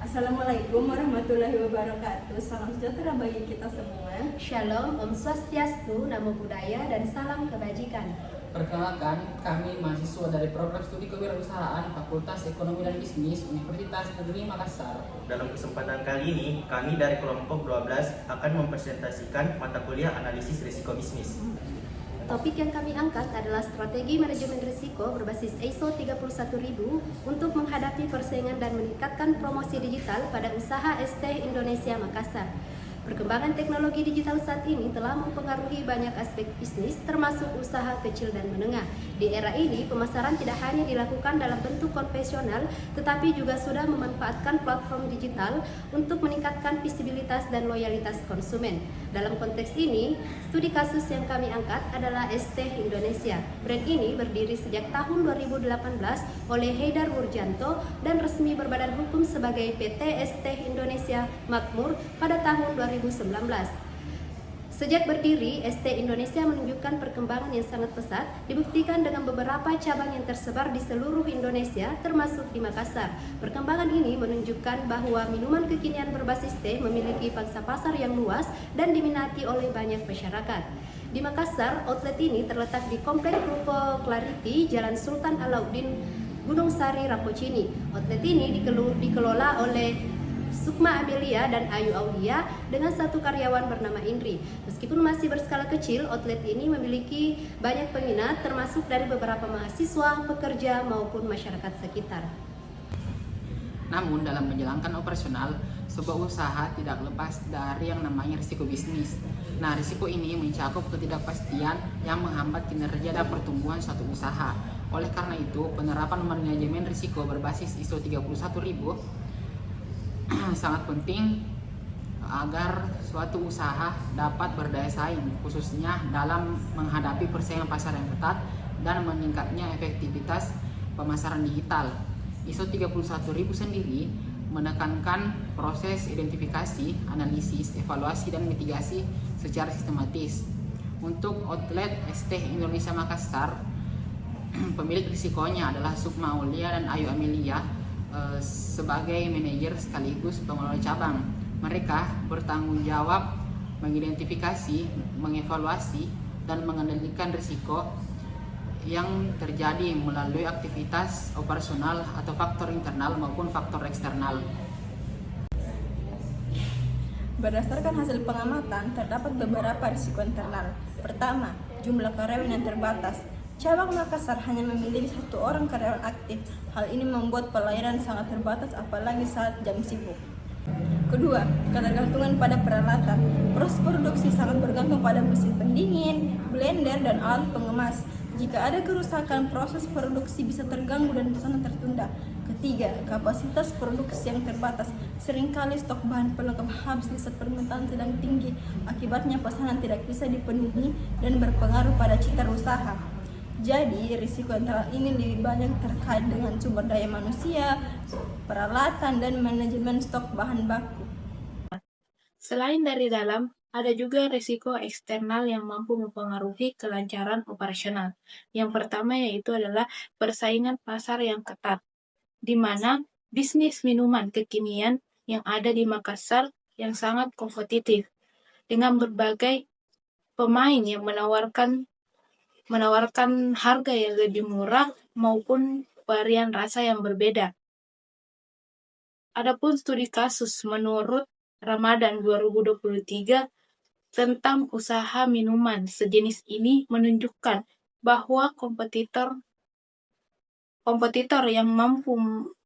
Assalamualaikum warahmatullahi wabarakatuh. Salam sejahtera bagi kita semua. Shalom, Om Swastiastu, Namo Buddhaya, dan salam kebajikan. Perkenalkan, kami mahasiswa dari program studi kewirausahaan Fakultas Ekonomi dan Bisnis Universitas Negeri Makassar. Dalam kesempatan kali ini, kami dari kelompok 12 akan mempresentasikan mata kuliah analisis risiko bisnis. Topik yang kami angkat adalah strategi manajemen risiko berbasis ISO 31000 untuk menghadapi persaingan dan meningkatkan promosi digital pada usaha ST Indonesia Makassar. Perkembangan teknologi digital saat ini telah mempengaruhi banyak aspek bisnis, termasuk usaha kecil dan menengah. Di era ini, pemasaran tidak hanya dilakukan dalam bentuk konvensional, tetapi juga sudah memanfaatkan platform digital untuk meningkatkan visibilitas dan loyalitas konsumen. Dalam konteks ini, studi kasus yang kami angkat adalah ST Indonesia. Brand ini berdiri sejak tahun 2018 oleh Haidar Wurjanto dan resmi berbadan hukum sebagai PT ST Indonesia Makmur pada tahun 2019. Sejak berdiri, ST Indonesia menunjukkan perkembangan yang sangat pesat, dibuktikan dengan beberapa cabang yang tersebar di seluruh Indonesia, termasuk di Makassar. Perkembangan ini menunjukkan bahwa minuman kekinian berbasis teh memiliki pangsa pasar yang luas dan diminati oleh banyak masyarakat. Di Makassar, outlet ini terletak di Komplek Ruko Clarity, Jalan Sultan Alauddin, Gunung Sari, Rapocini. Outlet ini dikelola oleh Sukma Amelia dan Ayu Aulia dengan satu karyawan bernama Indri. Meskipun masih berskala kecil, outlet ini memiliki banyak peminat termasuk dari beberapa mahasiswa, pekerja maupun masyarakat sekitar. Namun dalam menjalankan operasional, sebuah usaha tidak lepas dari yang namanya risiko bisnis. Nah, risiko ini mencakup ketidakpastian yang menghambat kinerja dan pertumbuhan suatu usaha. Oleh karena itu, penerapan manajemen risiko berbasis ISO 31000 sangat penting agar suatu usaha dapat berdaya saing, khususnya dalam menghadapi persaingan pasar yang ketat dan meningkatnya efektivitas pemasaran digital. ISO 31000 sendiri menekankan proses identifikasi, analisis, evaluasi, dan mitigasi secara sistematis. Untuk outlet ST Indonesia Makassar, pemilik risikonya adalah Sukma Aulia dan Ayu Amelia sebagai manajer sekaligus pengelola cabang. Mereka bertanggung jawab mengidentifikasi, mengevaluasi, dan mengendalikan risiko yang terjadi melalui aktivitas operasional atau faktor internal maupun faktor eksternal. Berdasarkan hasil pengamatan, terdapat beberapa risiko internal. Pertama, jumlah karyawan yang terbatas. Cabang Makassar hanya memiliki 1 orang karyawan aktif. Hal ini membuat pelayanan sangat terbatas, apalagi saat jam sibuk. Kedua, ketergantungan pada peralatan. Proses produksi sangat bergantung pada mesin pendingin, blender, dan alat pengemas. Jika ada kerusakan, proses produksi bisa terganggu dan pesanan tertunda. Ketiga, kapasitas produksi yang terbatas. Seringkali stok bahan pelengkap habis di saat permintaan sedang tinggi. Akibatnya pesanan tidak bisa dipenuhi dan berpengaruh pada citra usaha. Jadi, risiko internal ini lebih banyak terkait dengan sumber daya manusia, peralatan, dan manajemen stok bahan baku. Selain dari dalam, ada juga risiko eksternal yang mampu mempengaruhi kelancaran operasional. Yang pertama yaitu adalah persaingan pasar yang ketat, di mana bisnis minuman kekinian yang ada di Makassar yang sangat kompetitif, dengan berbagai pemain yang menawarkan harga yang lebih murah maupun varian rasa yang berbeda. Adapun studi kasus menurut Ramadan 2023 tentang usaha minuman sejenis ini menunjukkan bahwa kompetitor yang mampu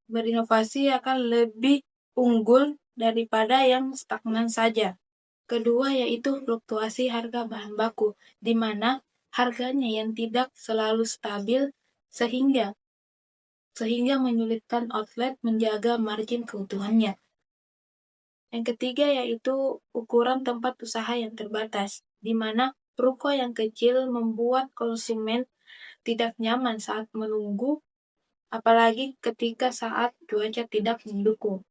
berinovasi akan lebih unggul daripada yang stagnan saja. Kedua yaitu fluktuasi harga bahan baku, di mana harganya yang tidak selalu stabil sehingga menyulitkan outlet menjaga margin keuntungannya. Yang ketiga yaitu ukuran tempat usaha yang terbatas, di mana ruko yang kecil membuat konsumen tidak nyaman saat menunggu, apalagi ketika saat cuaca tidak mendukung.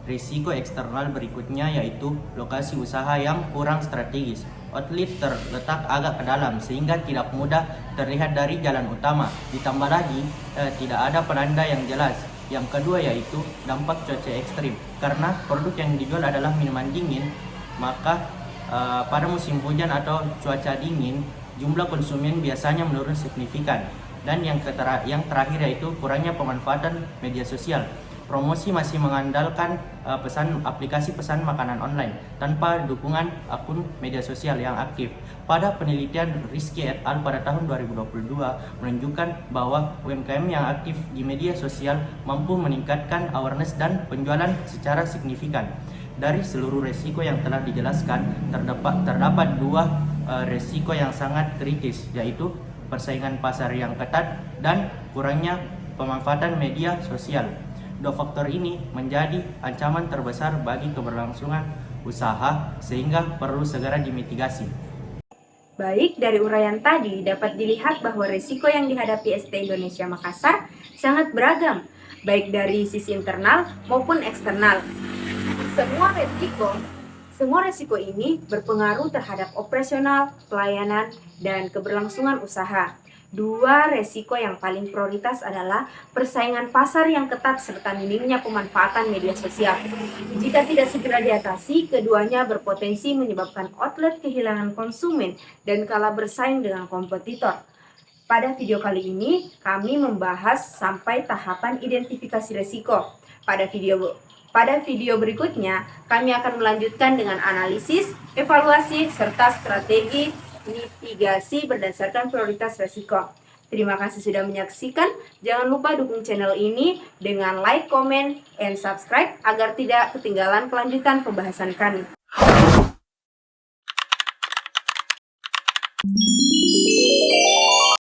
Risiko eksternal berikutnya yaitu lokasi usaha yang kurang strategis. Outlet terletak agak ke dalam sehingga tidak mudah terlihat dari jalan utama. Ditambah lagi, tidak ada penanda yang jelas. Yang kedua yaitu dampak cuaca ekstrim. Karena produk yang dijual adalah minuman dingin, maka pada musim hujan atau cuaca dingin, jumlah konsumen biasanya menurun signifikan. Dan yang terakhir yaitu kurangnya pemanfaatan media sosial. Promosi masih mengandalkan aplikasi pesan makanan online tanpa dukungan akun media sosial yang aktif. Pada penelitian Rizky et al. Pada tahun 2022 menunjukkan bahwa UMKM yang aktif di media sosial mampu meningkatkan awareness dan penjualan secara signifikan. Dari seluruh resiko yang telah dijelaskan, terdapat dua resiko yang sangat kritis, yaitu persaingan pasar yang ketat dan kurangnya pemanfaatan media sosial. Dua faktor ini menjadi ancaman terbesar bagi keberlangsungan usaha sehingga perlu segera dimitigasi. Baik, dari uraian tadi dapat dilihat bahwa risiko yang dihadapi ST Indonesia Makassar sangat beragam, baik dari sisi internal maupun eksternal. Semua resiko ini berpengaruh terhadap operasional, pelayanan, dan keberlangsungan usaha. Dua resiko yang paling prioritas adalah persaingan pasar yang ketat serta minimnya pemanfaatan media sosial. Jika tidak segera diatasi, keduanya berpotensi menyebabkan outlet kehilangan konsumen dan kalah bersaing dengan kompetitor. Pada video kali ini, kami membahas sampai tahapan identifikasi resiko. Pada video berikutnya, kami akan melanjutkan dengan analisis, evaluasi, serta strategi mitigasi berdasarkan prioritas resiko. Terima kasih sudah menyaksikan. Jangan lupa dukung channel ini dengan like, comment, and subscribe agar tidak ketinggalan kelanjutan pembahasan kami.